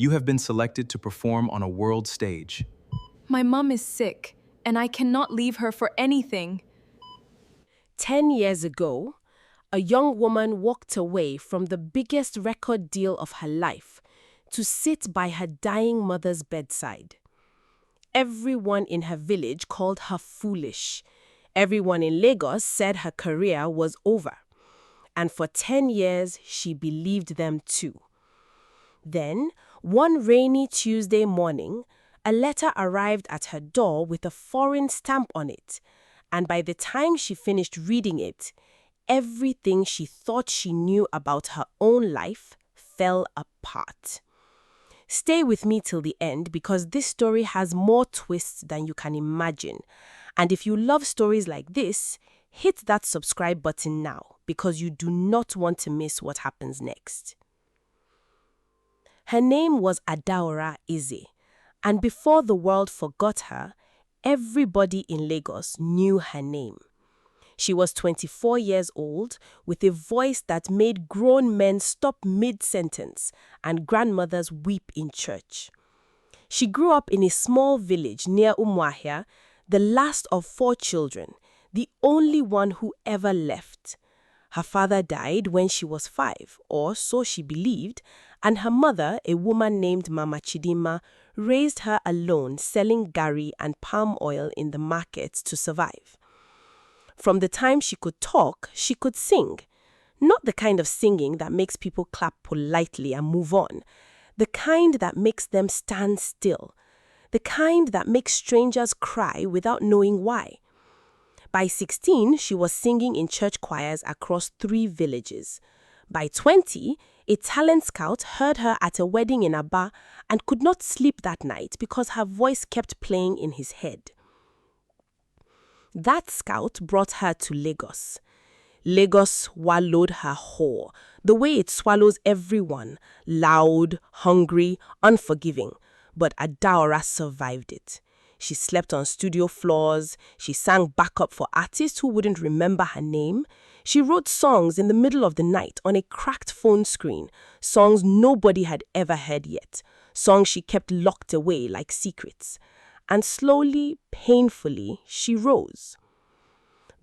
You have been selected to perform on a world stage. My mom is sick, and I cannot leave her for anything. 10 years ago, a young woman walked away from the biggest record deal of her life to sit by her dying mother's bedside. Everyone in her village called her foolish. Everyone in Lagos said her career was over. And for 10 years, she believed them too. Then, one rainy Tuesday morning, a letter arrived at her door with a foreign stamp on it, and by the time she finished reading it, everything she thought she knew about her own life fell apart. Stay with me till the end because this story has more twists than you can imagine. And if you love stories like this, hit that subscribe button now because you do not want to miss what happens next. Her name was Adaora Ize, and before the world forgot her, everybody in Lagos knew her name. She was 24 years old, with a voice that made grown men stop mid-sentence and grandmothers weep in church. She grew up in a small village near Umuahia, the last of 4 children, the only one who ever left. Her father died when she was 5, or so she believed, and her mother, a woman named Mama Chidima, raised her alone selling gari and palm oil in the markets to survive. From the time she could talk, she could sing. Not the kind of singing that makes people clap politely and move on. The kind that makes them stand still. The kind that makes strangers cry without knowing why. By 16, she was singing in church choirs across 3 villages. By 20, a talent scout heard her at a wedding in Aba and could not sleep that night because her voice kept playing in his head. That scout brought her to Lagos. Lagos swallowed her whole, the way it swallows everyone, loud, hungry, unforgiving. But Adaora survived it. She slept on studio floors, she sang backup for artists who wouldn't remember her name. She wrote songs in the middle of the night on a cracked phone screen, songs nobody had ever heard yet, songs she kept locked away like secrets. And slowly, painfully, she rose.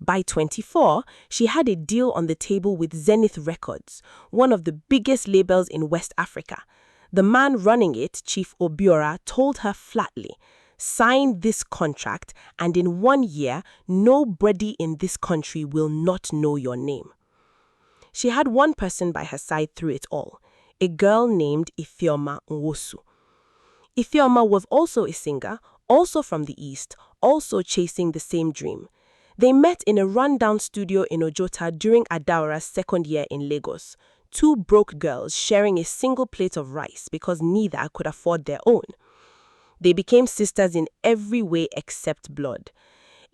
By 24, she had a deal on the table with Zenith Records, one of the biggest labels in West Africa. The man running it, Chief Obiora, told her flatly, "Sign this contract and in 1 year, nobody in this country will not know your name." She had one person by her side through it all, a girl named Efeoma Nwosu. Efeoma was also a singer, also from the East, also chasing the same dream. They met in a rundown studio in Ojota during Adaora's 2nd year in Lagos, 2 broke girls sharing a single plate of rice because neither could afford their own. They became sisters in every way except blood.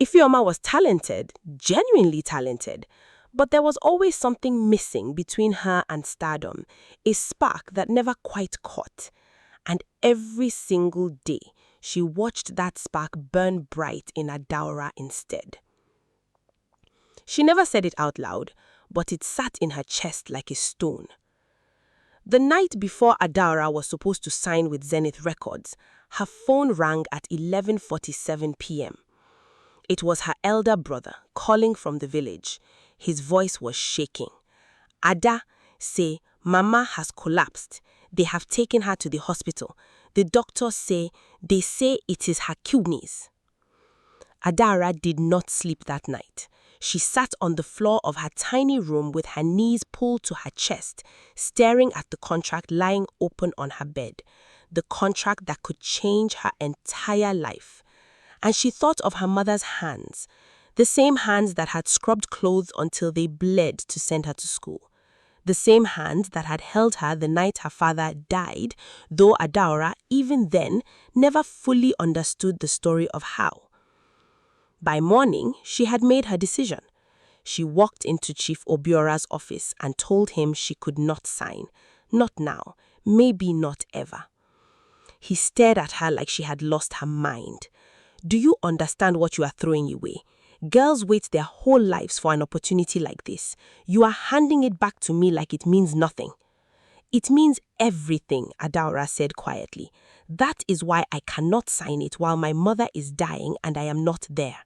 Efeoma was talented, genuinely talented, but there was always something missing between her and stardom, a spark that never quite caught. And every single day, she watched that spark burn bright in Adaora instead. She never said it out loud, but it sat in her chest like a stone. The night before Adaora was supposed to sign with Zenith Records, her phone rang at 11:47 p.m. It was her elder brother calling from the village. His voice was shaking. "Ada, say, Mama has collapsed. They have taken her to the hospital. The doctors say it is her kidneys." Adaora did not sleep that night. She sat on the floor of her tiny room with her knees pulled to her chest, staring at the contract lying open on her bed, the contract that could change her entire life. And she thought of her mother's hands, the same hands that had scrubbed clothes until they bled to send her to school, the same hands that had held her the night her father died, though Adaora, even then, never fully understood the story of how. By morning, she had made her decision. She walked into Chief Obiora's office and told him she could not sign. Not now, maybe not ever. He stared at her like she had lost her mind. "Do you understand what you are throwing away? Girls wait their whole lives for an opportunity like this. You are handing it back to me like it means nothing." It means everything, Adaora said quietly. That is why I cannot sign it while my mother is dying and I am not there.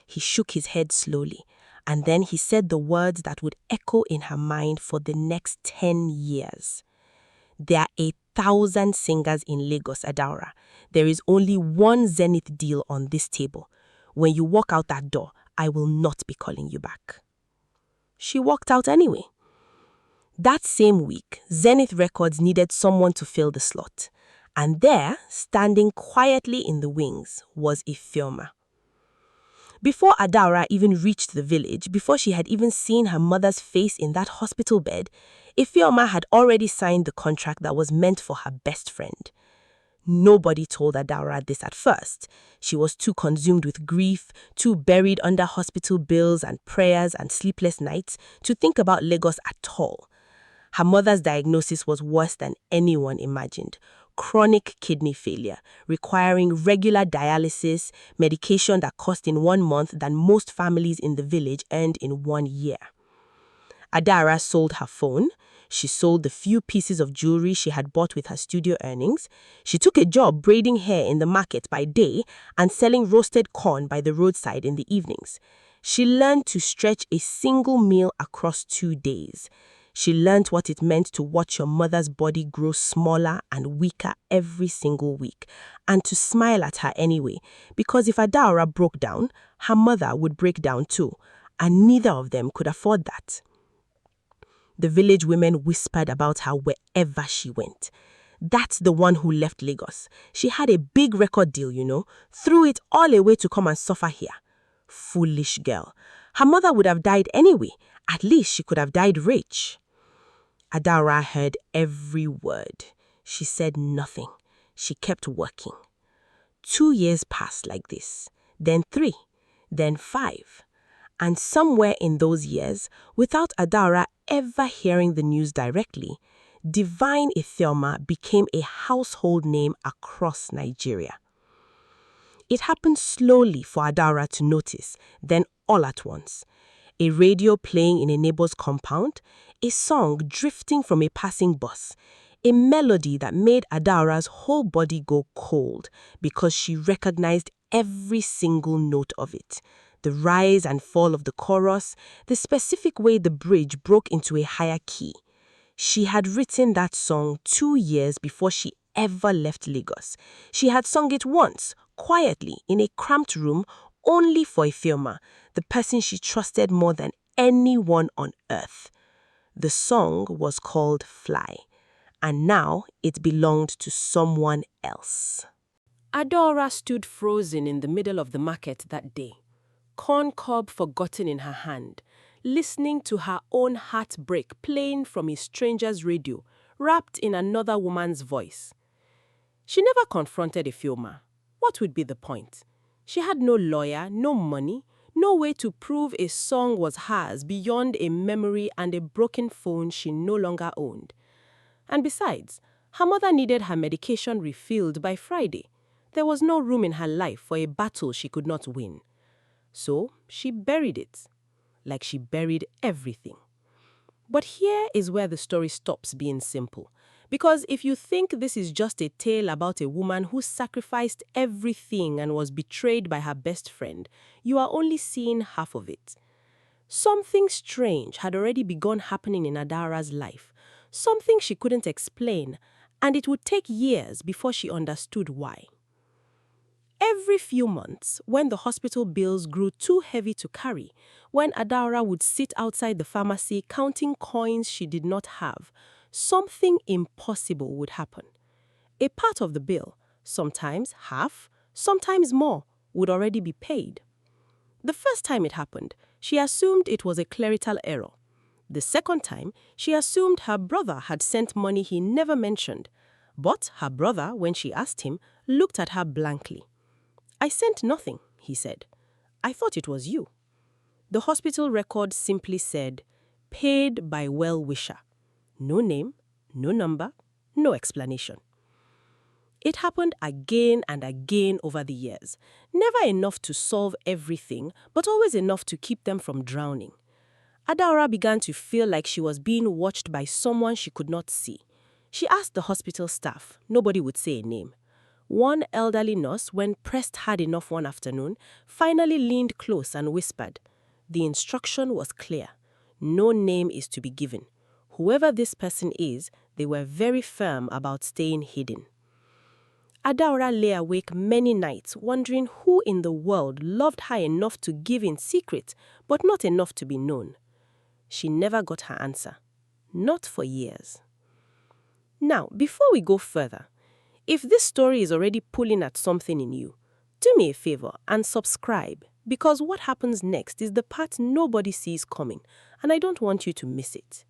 He shook his head slowly, and then he said the words that would echo in her mind for the next 10 years. There are 1,000 singers in Lagos, Adaora. There is only one Zenith deal on this table. When you walk out that door, I will not be calling you back. She walked out anyway. That same week, Zenith Records needed someone to fill the slot. And there, standing quietly in the wings, was Efeoma. Before Adaora even reached the village, before she had even seen her mother's face in that hospital bed, Efeoma had already signed the contract that was meant for her best friend. Nobody told Adaora this at first. She was too consumed with grief, too buried under hospital bills and prayers and sleepless nights to think about Lagos at all. Her mother's diagnosis was worse than anyone imagined. Chronic kidney failure, requiring regular dialysis, medication that cost in 1 month than most families in the village earned in 1 year. Adaora sold her phone. She sold the few pieces of jewelry she had bought with her studio earnings. She took a job braiding hair in the market by day and selling roasted corn by the roadside in the evenings. She learned to stretch a single meal across 2 days. She learned what it meant to watch your mother's body grow smaller and weaker every single week, and to smile at her anyway, because if Adaora broke down, her mother would break down too, and neither of them could afford that. The village women whispered about her wherever she went. That's the one who left Lagos. She had a big record deal, threw it all away to come and suffer here. Foolish girl. Her mother would have died anyway. At least she could have died rich. Adaora heard every word. She said nothing. She kept working. 2 years passed like this, then 3, then 5. And somewhere in those years, without Adaora ever hearing the news directly, Divine Efeoma became a household name across Nigeria. It happened slowly for Adaora to notice, then all at once. A radio playing in a neighbor's compound, a song drifting from a passing bus, a melody that made Adaora's whole body go cold because she recognized every single note of it. The rise and fall of the chorus, the specific way the bridge broke into a higher key. She had written that song 2 years before she ever left Lagos. She had sung it once, quietly, in a cramped room, only for Efeoma, the person she trusted more than anyone on earth. The song was called Fly, and now it belonged to someone else. Adaora stood frozen in the middle of the market that day, corn cob forgotten in her hand, listening to her own heartbreak playing from a stranger's radio, wrapped in another woman's voice. She never confronted Efeoma. What would be the point? She had no lawyer, no money, no way to prove a song was hers beyond a memory and a broken phone she no longer owned. And besides, her mother needed her medication refilled by Friday. There was no room in her life for a battle she could not win. So she buried it, like she buried everything. But here is where the story stops being simple. Because if you think this is just a tale about a woman who sacrificed everything and was betrayed by her best friend, you are only seeing half of it. Something strange had already begun happening in Adaora's life, something she couldn't explain, and it would take years before she understood why. Every few months, when the hospital bills grew too heavy to carry, when Adaora would sit outside the pharmacy counting coins she did not have, something impossible would happen. A part of the bill, sometimes half, sometimes more, would already be paid. The first time it happened, she assumed it was a clerical error. The second time, she assumed her brother had sent money he never mentioned. But her brother, when she asked him, looked at her blankly. "I sent nothing," he said. "I thought it was you." The hospital record simply said, "Paid by well-wisher." No name, no number, no explanation. It happened again and again over the years. Never enough to solve everything, but always enough to keep them from drowning. Adaora began to feel like she was being watched by someone she could not see. She asked the hospital staff. Nobody would say a name. One elderly nurse, when pressed hard enough one afternoon, finally leaned close and whispered. The instruction was clear. No name is to be given. Whoever this person is, they were very firm about staying hidden. Adaora lay awake many nights wondering who in the world loved her enough to give in secret, but not enough to be known. She never got her answer. Not for years. Now, before we go further, if this story is already pulling at something in you, do me a favor and subscribe, because what happens next is the part nobody sees coming, and I don't want you to miss it.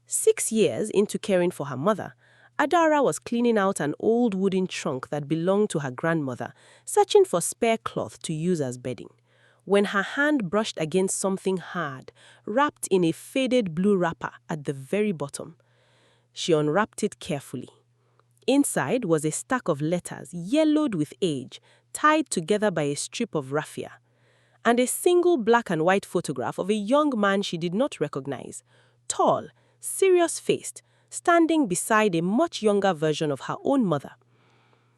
6 years into caring for her mother, Adaora was cleaning out an old wooden trunk that belonged to her grandmother, searching for spare cloth to use as bedding, when her hand brushed against something hard, wrapped in a faded blue wrapper at the very bottom. She unwrapped it carefully. Inside was a stack of letters, yellowed with age, tied together by a strip of raffia, and a single black and white photograph of a young man she did not recognize, tall, serious-faced, standing beside a much younger version of her own mother.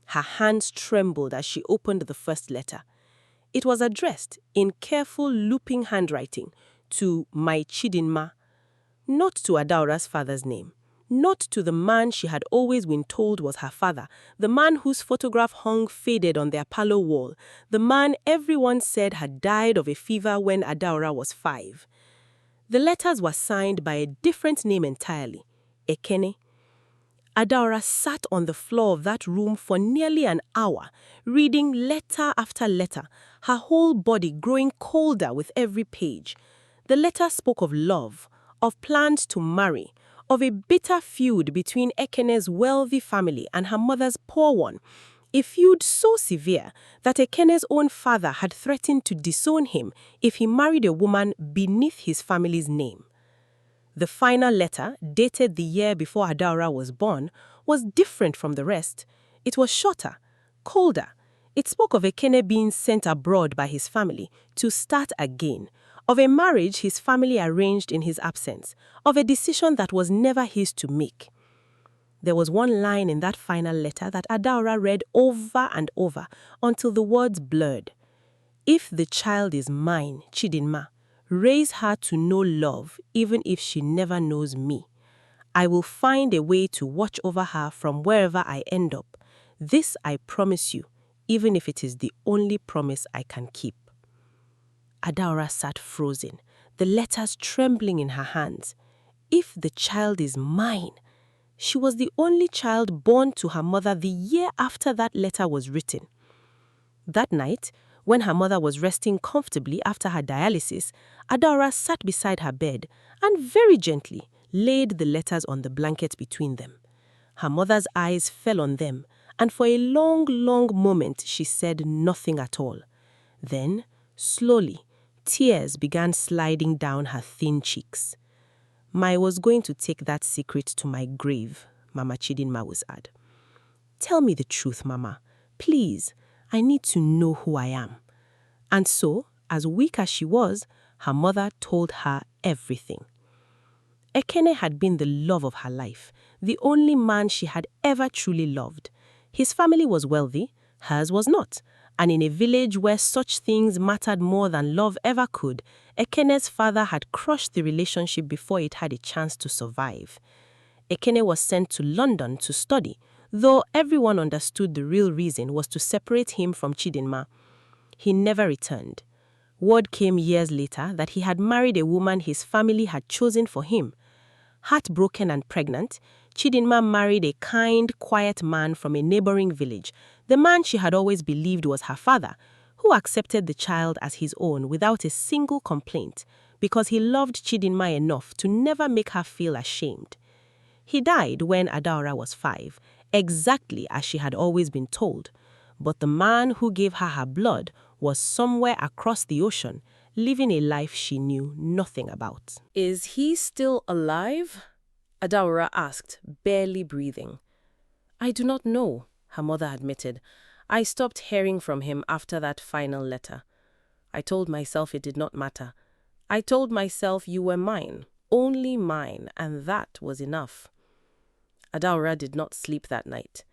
Her hands trembled as she opened the first letter. It was addressed, in careful looping handwriting, to my Chidinma, not to Adaora's father's name. Not to the man she had always been told was her father, the man whose photograph hung faded on their parlor wall, the man everyone said had died of a fever when Adaora was 5. The letters were signed by a different name entirely, Ekene. Adaora sat on the floor of that room for nearly an hour, reading letter after letter, her whole body growing colder with every page. The letter spoke of love, of plans to marry, of a bitter feud between Ekene's wealthy family and her mother's poor one, a feud so severe that Ekene's own father had threatened to disown him if he married a woman beneath his family's name. The final letter, dated the year before Adaora was born, was different from the rest. It was shorter, colder. It spoke of Ekene being sent abroad by his family to start again, of a marriage his family arranged in his absence, of a decision that was never his to make. There was one line in that final letter that Adaora read over and over until the words blurred. If the child is mine, Chidinma, raise her to know love even if she never knows me. I will find a way to watch over her from wherever I end up. This I promise you, even if it is the only promise I can keep. Adaora sat frozen, the letters trembling in her hands. If the child is mine. She was the only child born to her mother the year after that letter was written. That night, when her mother was resting comfortably after her dialysis, Adaora sat beside her bed and very gently laid the letters on the blanket between them. Her mother's eyes fell on them, and for a long, long moment she said nothing at all. Then, slowly, tears began sliding down her thin cheeks. I was going to take that secret to my grave, Mama Chidinma would add. Tell me the truth, Mama. Please, I need to know who I am. And so, as weak as she was, her mother told her everything. Ekene had been the love of her life, the only man she had ever truly loved. His family was wealthy, hers was not. And in a village where such things mattered more than love ever could, Ekene's father had crushed the relationship before it had a chance to survive. Ekene was sent to London to study, though everyone understood the real reason was to separate him from Chidinma. He never returned. Word came years later that he had married a woman his family had chosen for him. Heartbroken and pregnant, Chidinma married a kind, quiet man from a neighboring village, the man she had always believed was her father, who accepted the child as his own without a single complaint, because he loved Chidinma enough to never make her feel ashamed. He died when Adaora was 5, exactly as she had always been told, but the man who gave her her blood was somewhere across the ocean, living a life she knew nothing about. Is he still alive? Adaora asked, barely breathing. I do not know, her mother admitted. I stopped hearing from him after that final letter. I told myself it did not matter. I told myself you were mine, only mine, and that was enough. Adaora did not sleep that night.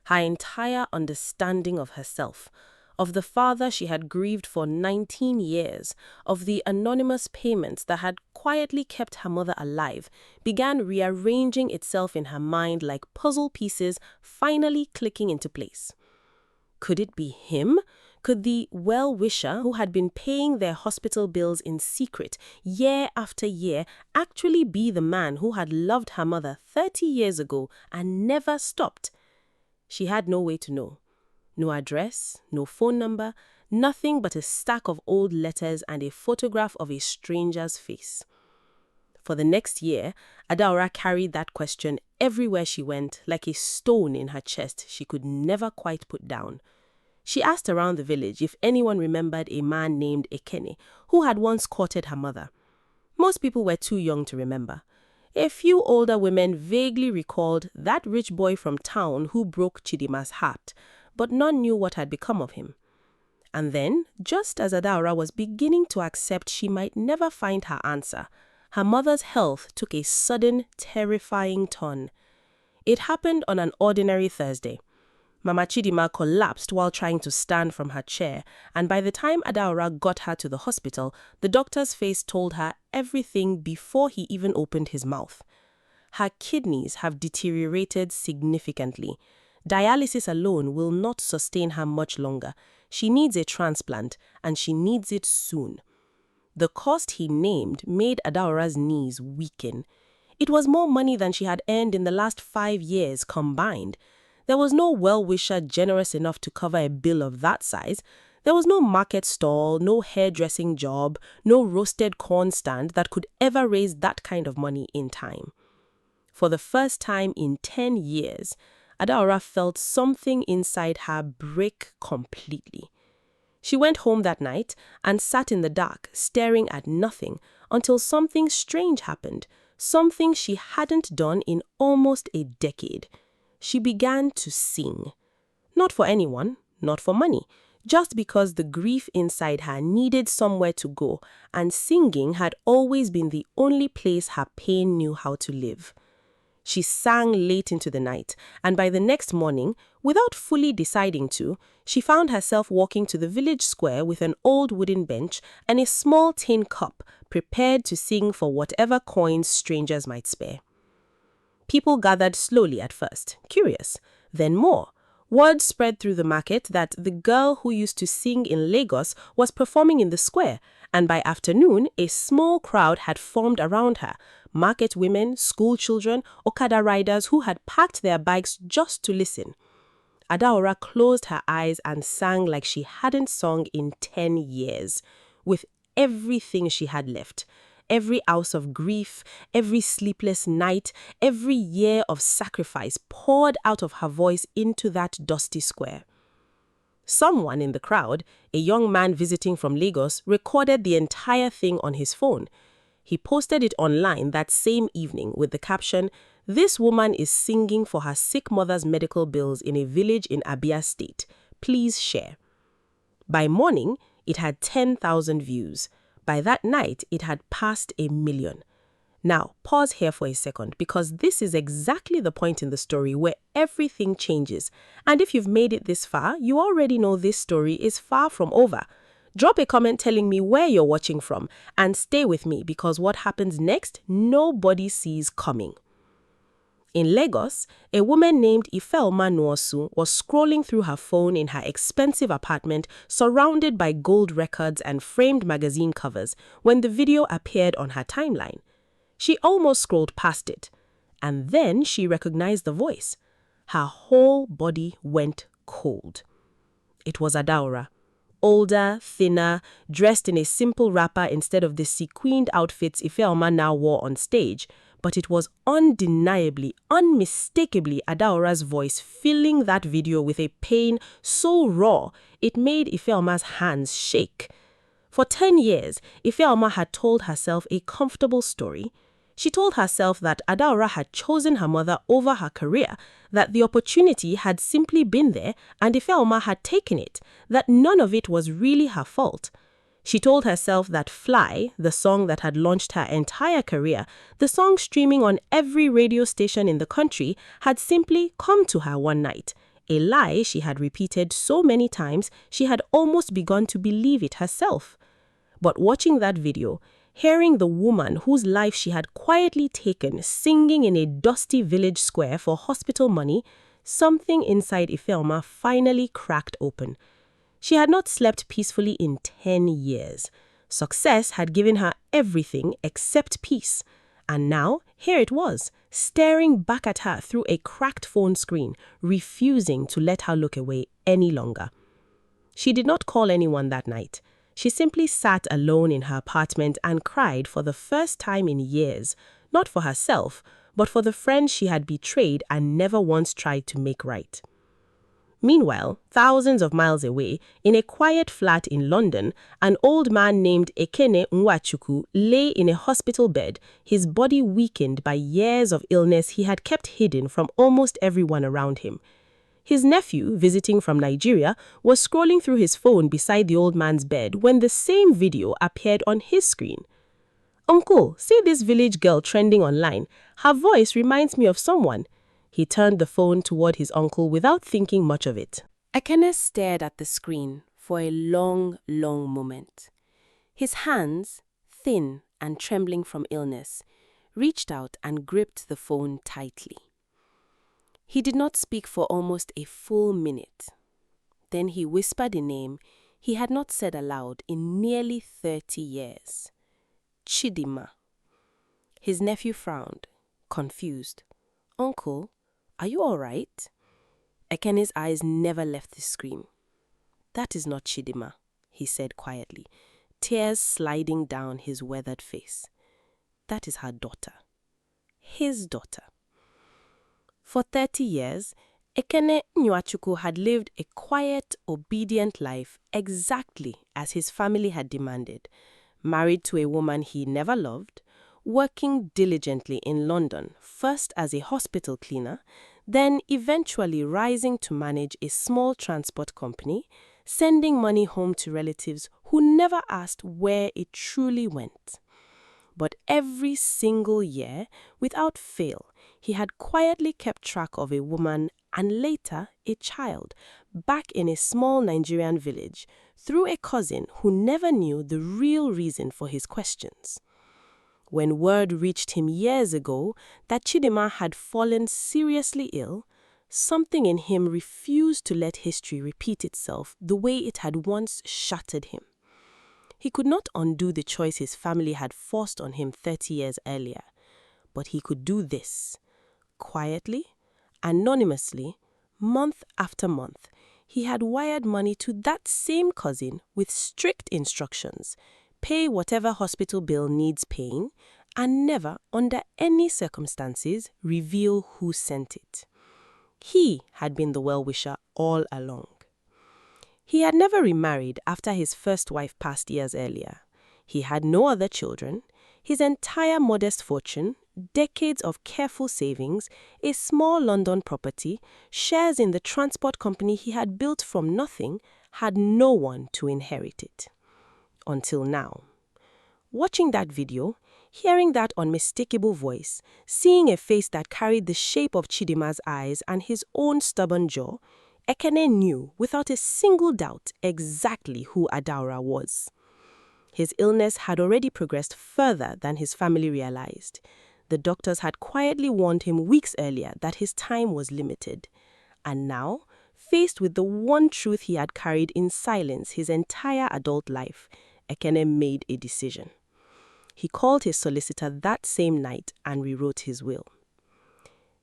Her entire understanding of herself, of the father she had grieved for 19 years, of the anonymous payments that had quietly kept her mother alive, began rearranging itself in her mind like puzzle pieces finally clicking into place. Could it be him? Could the well-wisher who had been paying their hospital bills in secret year after year actually be the man who had loved her mother 30 years ago and never stopped? She had no way to know. No address, no phone number, nothing but a stack of old letters and a photograph of a stranger's face. For the next year, Adaora carried that question everywhere she went like a stone in her chest she could never quite put down. She asked around the village if anyone remembered a man named Ekene who had once courted her mother. Most people were too young to remember. A few older women vaguely recalled that rich boy from town who broke Chidima's heart, but none knew what had become of him. And then, just as Adaora was beginning to accept she might never find her answer, her mother's health took a sudden, terrifying turn. It happened on an ordinary Thursday. Mama Chidima collapsed while trying to stand from her chair, and by the time Adaora got her to the hospital, the doctor's face told her everything before he even opened his mouth. Her kidneys have deteriorated significantly. Dialysis alone will not sustain her much longer. She needs a transplant, and she needs it soon. The cost he named made Adaora's knees weaken. It was more money than she had earned in the last 5 years combined. There was no well-wisher generous enough to cover a bill of that size. There was no market stall, no hairdressing job, no roasted corn stand that could ever raise that kind of money in time. For the first time in 10 years, Adaora felt something inside her break completely. She went home that night and sat in the dark, staring at nothing, until something strange happened, something she hadn't done in almost a decade. She began to sing. Not for anyone, not for money, just because the grief inside her needed somewhere to go, and singing had always been the only place her pain knew how to live. She sang late into the night, and by the next morning, without fully deciding to, she found herself walking to the village square with an old wooden bench and a small tin cup, prepared to sing for whatever coins strangers might spare. People gathered slowly at first, curious, then more. Word spread through the market that the girl who used to sing in Lagos was performing in the square, and by afternoon, a small crowd had formed around her. Market women, school children, Okada riders who had packed their bikes just to listen. Adaora closed her eyes and sang like she hadn't sung in 10 years, with everything she had left. Every ounce of grief, every sleepless night, every year of sacrifice poured out of her voice into that dusty square. Someone in the crowd, a young man visiting from Lagos, recorded the entire thing on his phone. He posted it online that same evening with the caption, "This woman is singing for her sick mother's medical bills in a village in Abia State. Please share." By morning, it had 10,000 views. By that night, it had passed 1 million. Now, pause here for a second, because this is exactly the point in the story where everything changes. And if you've made it this far, you already know this story is far from over. Drop a comment telling me where you're watching from, and stay with me, because what happens next, nobody sees coming. In Lagos, a woman named Efeoma was scrolling through her phone in her expensive apartment, surrounded by gold records and framed magazine covers, when the video appeared on her timeline. She almost scrolled past it, and then she recognized the voice. Her whole body went cold. It was Adaora. Older, thinner, dressed in a simple wrapper instead of the sequined outfits Efeoma now wore on stage, but it was undeniably, unmistakably Adaora's voice filling that video with a pain so raw it made Efeoma's hands shake. For 10 years, Efeoma had told herself a comfortable story. She told herself that Adaora had chosen her mother over her career, that the opportunity had simply been there and Efeoma had taken it, that none of it was really her fault. She told herself that Fly, the song that had launched her entire career, the song streaming on every radio station in the country, had simply come to her one night. A lie she had repeated so many times she had almost begun to believe it herself. But watching that video, hearing the woman whose life she had quietly taken singing in a dusty village square for hospital money, something inside Efeoma finally cracked open. She had not slept peacefully in 10 years. Success had given her everything except peace. And now, here it was, staring back at her through a cracked phone screen, refusing to let her look away any longer. She did not call anyone that night. She simply sat alone in her apartment and cried for the first time in years, not for herself, but for the friend she had betrayed and never once tried to make right. Meanwhile, thousands of miles away, in a quiet flat in London, an old man named Ekene Nwachukwu lay in a hospital bed, his body weakened by years of illness he had kept hidden from almost everyone around him. His nephew, visiting from Nigeria, was scrolling through his phone beside the old man's bed when the same video appeared on his screen. "Uncle, see this village girl trending online. Her voice reminds me of someone." He turned the phone toward his uncle without thinking much of it. Ekene stared at the screen for a long, long moment. His hands, thin and trembling from illness, reached out and gripped the phone tightly. He did not speak for almost a full minute. Then he whispered a name he had not said aloud in nearly 30 years. Chidima. His nephew frowned, confused. "Uncle, are you all right?" Ekene's eyes never left the screen. "That is not Chidima," he said quietly, tears sliding down his weathered face. "That is her daughter. His daughter." For 30 years, Ekene Nwachukwu had lived a quiet, obedient life exactly as his family had demanded, married to a woman he never loved, working diligently in London, first as a hospital cleaner, then eventually rising to manage a small transport company, sending money home to relatives who never asked where it truly went. But every single year, without fail, he had quietly kept track of a woman and later a child back in a small Nigerian village through a cousin who never knew the real reason for his questions. When word reached him years ago that Chidima had fallen seriously ill, something in him refused to let history repeat itself the way it had once shattered him. He could not undo the choice his family had forced on him 30 years earlier, but he could do this. Quietly, anonymously, month after month, he had wired money to that same cousin with strict instructions: pay whatever hospital bill needs paying, and never, under any circumstances, reveal who sent it. He had been the well-wisher all along. He had never remarried after his first wife passed years earlier. He had no other children. His entire modest fortune, decades of careful savings, a small London property, shares in the transport company he had built from nothing, had no one to inherit it. Until now. Watching that video, hearing that unmistakable voice, seeing a face that carried the shape of Chidima's eyes and his own stubborn jaw, Ekene knew without a single doubt exactly who Adaora was. His illness had already progressed further than his family realized. The doctors had quietly warned him weeks earlier that his time was limited. And now, faced with the one truth he had carried in silence his entire adult life, Ekene made a decision. He called his solicitor that same night and rewrote his will.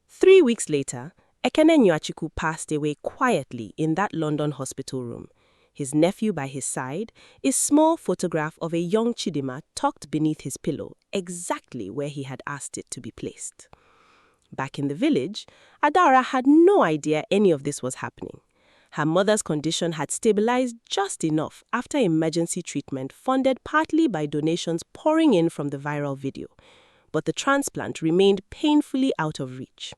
3 weeks later, Ekene Nwachukwu passed away quietly in that London hospital room, his nephew by his side, a small photograph of a young Chidima tucked beneath his pillow, exactly where he had asked it to be placed. Back in the village, Adaora had no idea any of this was happening. Her mother's condition had stabilized just enough after emergency treatment funded partly by donations pouring in from the viral video, but the transplant remained painfully out of reach.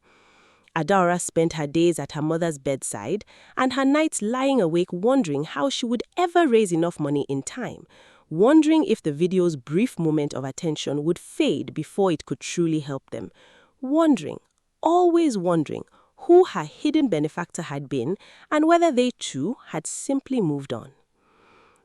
Adaora spent her days at her mother's bedside and her nights lying awake wondering how she would ever raise enough money in time, wondering if the video's brief moment of attention would fade before it could truly help them. Wondering, always wondering, who her hidden benefactor had been and whether they too had simply moved on.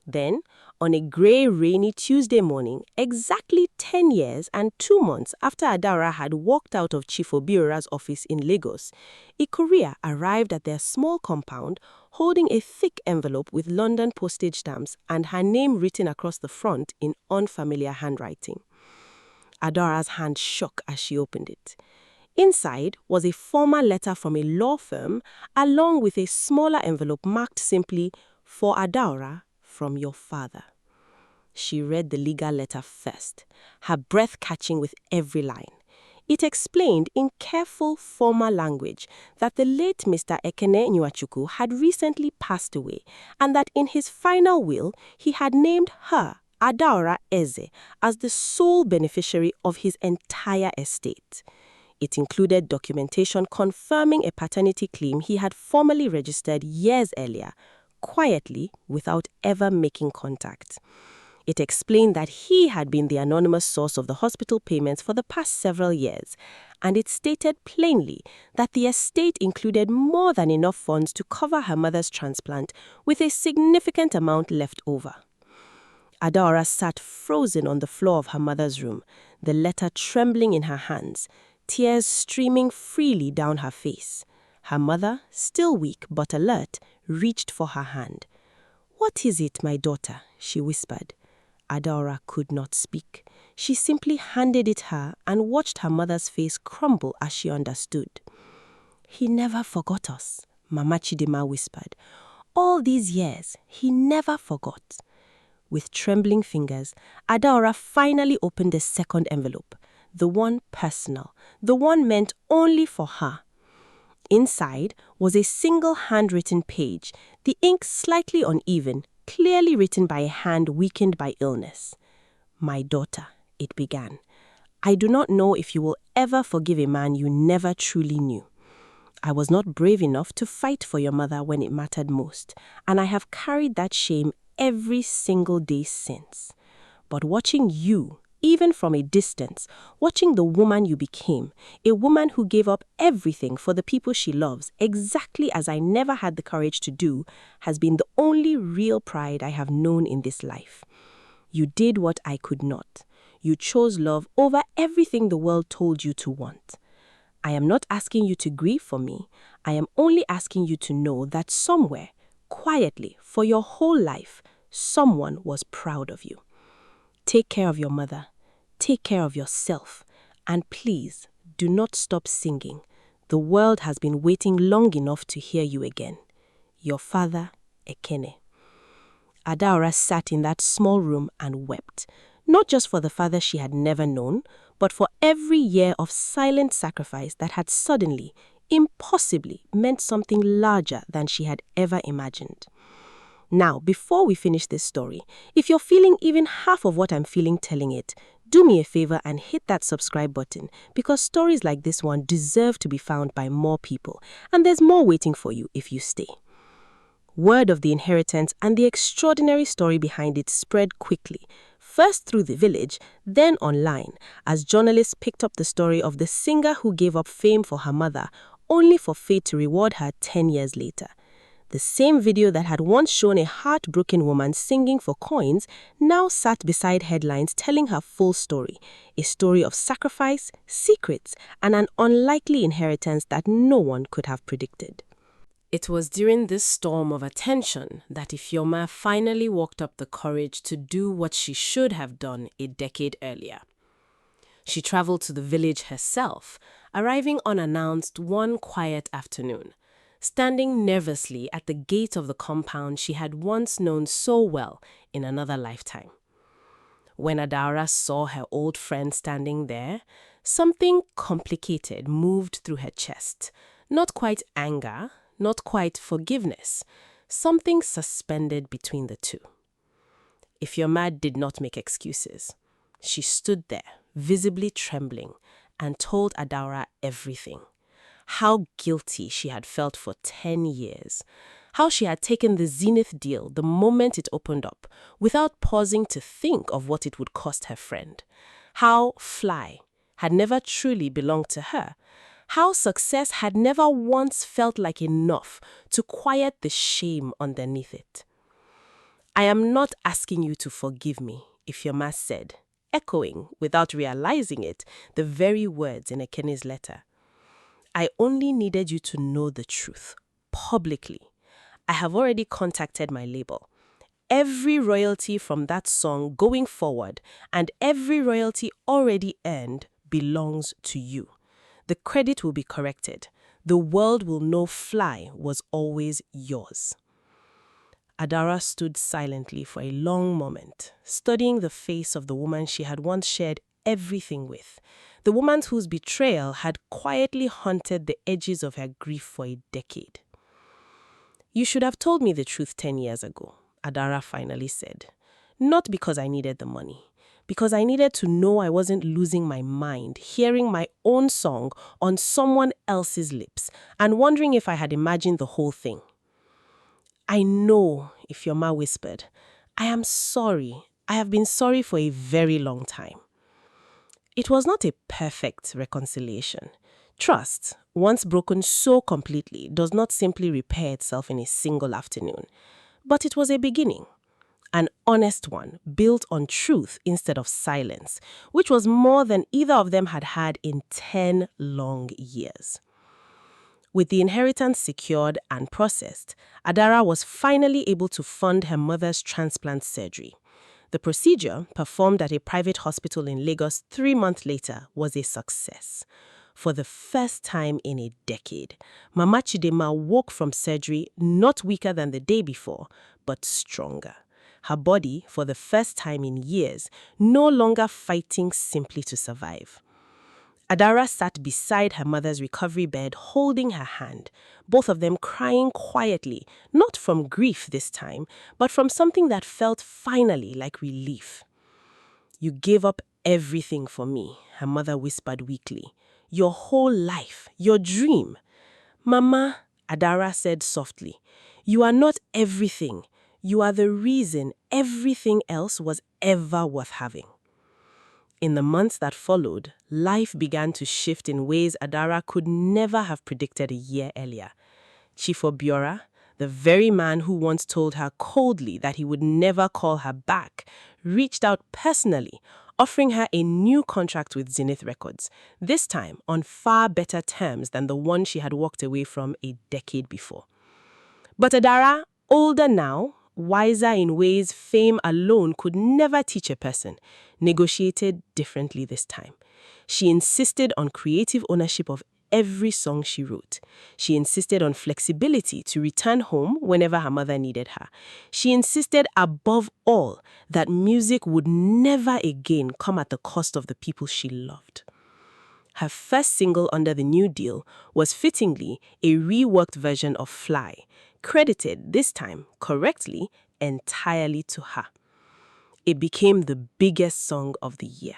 Then, on a grey, rainy Tuesday morning, exactly 10 years and 2 months after Adaora had walked out of Chief Obiora's office in Lagos, a courier arrived at their small compound holding a thick envelope with London postage stamps and her name written across the front in unfamiliar handwriting. Adaora's hand shook as she opened it. Inside was a formal letter from a law firm along with a smaller envelope marked simply, "For Adaora, from your father." She read the legal letter first, her breath catching with every line. It explained in careful, formal language that the late Mr. Ekene Nwachukwu had recently passed away and that in his final will he had named her, Adaora Eze, as the sole beneficiary of his entire estate. It included documentation confirming a paternity claim he had formally registered years earlier, quietly, without ever making contact. It explained that he had been the anonymous source of the hospital payments for the past several years, and it stated plainly that the estate included more than enough funds to cover her mother's transplant, with a significant amount left over. Adaora sat frozen on the floor of her mother's room, the letter trembling in her hands, tears streaming freely down her face. Her mother, still weak but alert, reached for her hand. "What is it, my daughter?" she whispered. Adaora could not speak. She simply handed it her and watched her mother's face crumble as she understood. "He never forgot us," Mama Chidima whispered. "All these years, he never forgot." With trembling fingers, Adaora finally opened the second envelope, the one personal, the one meant only for her. Inside was a single handwritten page, the ink slightly uneven, clearly written by a hand weakened by illness. "My daughter," it began, "I do not know if you will ever forgive a man you never truly knew. I was not brave enough to fight for your mother when it mattered most, and I have carried that shame every single day since. But watching you, even from a distance, watching the woman you became, a woman who gave up everything for the people she loves, exactly as I never had the courage to do, has been the only real pride I have known in this life. You did what I could not. You chose love over everything the world told you to want. I am not asking you to grieve for me. I am only asking you to know that somewhere, quietly, for your whole life, someone was proud of you. Take care of your mother. Take care of yourself. And please, do not stop singing. The world has been waiting long enough to hear you again. Your father, Ekene." Adaora sat in that small room and wept, not just for the father she had never known, but for every year of silent sacrifice that had suddenly, impossibly, meant something larger than she had ever imagined. Now, before we finish this story, if you're feeling even half of what I'm feeling telling it, do me a favor and hit that subscribe button, because stories like this one deserve to be found by more people, and there's more waiting for you if you stay. Word of the inheritance and the extraordinary story behind it spread quickly, first through the village, then online, as journalists picked up the story of the singer who gave up fame for her mother, only for fate to reward her 10 years later. The same video that had once shown a heartbroken woman singing for coins now sat beside headlines telling her full story, a story of sacrifice, secrets, and an unlikely inheritance that no one could have predicted. It was during this storm of attention that Efeoma finally walked up the courage to do what she should have done a decade earlier. She traveled to the village herself, arriving unannounced one quiet afternoon, standing nervously at the gate of the compound she had once known so well in another lifetime. When Adaora saw her old friend standing there, something complicated moved through her chest. Not quite anger, not quite forgiveness, something suspended between the two. Efeoma did not make excuses. She stood there, visibly trembling, and told Adaora everything. How guilty she had felt for 10 years, how she had taken the Zenith deal the moment it opened up, without pausing to think of what it would cost her friend. How Fly had never truly belonged to her. How success had never once felt like enough to quiet the shame underneath it. "I am not asking you to forgive me," Efeoma said, echoing, without realizing it, the very words in Ekene's letter. "I only needed you to know the truth, publicly. I have already contacted my label. Every royalty from that song going forward and every royalty already earned belongs to you. The credit will be corrected. The world will know Fly was always yours." Adaora stood silently for a long moment, studying the face of the woman she had once shared everything with, the woman whose betrayal had quietly haunted the edges of her grief for a decade. "You should have told me the truth 10 years ago," Adaora finally said. "Not because I needed the money, because I needed to know I wasn't losing my mind, hearing my own song on someone else's lips, and wondering if I had imagined the whole thing." "I know," Efeoma whispered. "I am sorry. I have been sorry for a very long time." It was not a perfect reconciliation. Trust, once broken so completely, does not simply repair itself in a single afternoon. But it was a beginning. An honest one, built on truth instead of silence, which was more than either of them had had in 10 long years. With the inheritance secured and processed, Adaora was finally able to fund her mother's transplant surgery. The procedure, performed at a private hospital in Lagos 3 months later, was a success. For the first time in a decade, Mama Chidema woke from surgery not weaker than the day before, but stronger. Her body, for the first time in years, no longer fighting simply to survive. Adaora sat beside her mother's recovery bed, holding her hand, both of them crying quietly, not from grief this time, but from something that felt finally like relief. "You gave up everything for me," her mother whispered weakly. "Your whole life, your dream." "Mama," Adaora said softly, "you are not everything. You are the reason everything else was ever worth having." In the months that followed, life began to shift in ways Adaora could never have predicted a year earlier. Chief Obiora, the very man who once told her coldly that he would never call her back, reached out personally, offering her a new contract with Zenith Records, this time on far better terms than the one she had walked away from a decade before. But Adaora, older now, wiser in ways fame alone could never teach a person, negotiated differently this time. She insisted on creative ownership of every song she wrote. She insisted on flexibility to return home whenever her mother needed her. She insisted above all that music would never again come at the cost of the people she loved. Her first single under the new deal was fittingly a reworked version of Fly, credited this time, correctly, entirely to her. It became the biggest song of the year.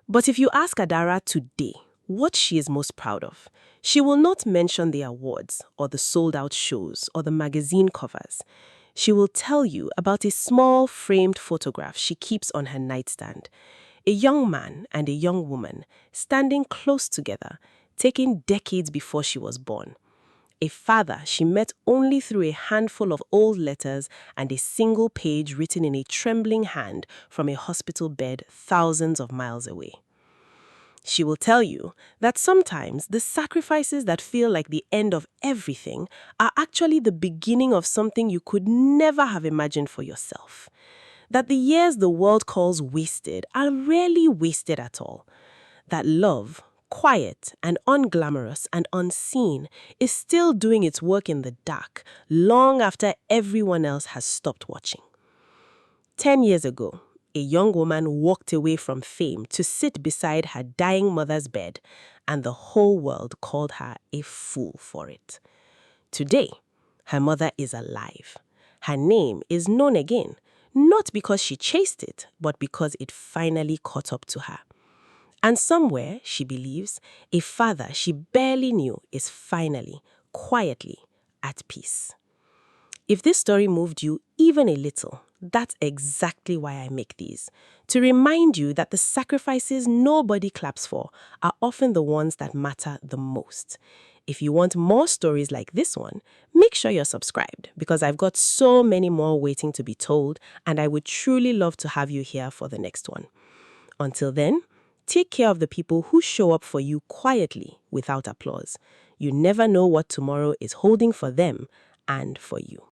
But if you ask Adaora today what she is most proud of, she will not mention the awards or the sold-out shows or the magazine covers. She will tell you about a small framed photograph she keeps on her nightstand. A young man and a young woman standing close together, taken decades before she was born. A father she met only through a handful of old letters and a single page written in a trembling hand from a hospital bed thousands of miles away. She will tell you that sometimes the sacrifices that feel like the end of everything are actually the beginning of something you could never have imagined for yourself. That the years the world calls wasted are rarely wasted at all. That love, quiet and unglamorous and unseen, is still doing its work in the dark, long after everyone else has stopped watching. 10 years ago, a young woman walked away from fame to sit beside her dying mother's bed, and the whole world called her a fool for it. Today, her mother is alive. Her name is known again, not because she chased it, but because it finally caught up to her. And somewhere, she believes, a father she barely knew is finally, quietly, at peace. If this story moved you even a little, that's exactly why I make these. To remind you that the sacrifices nobody claps for are often the ones that matter the most. If you want more stories like this one, make sure you're subscribed because I've got so many more waiting to be told, and I would truly love to have you here for the next one. Until then, take care of the people who show up for you quietly without applause. You never know what tomorrow is holding for them and for you.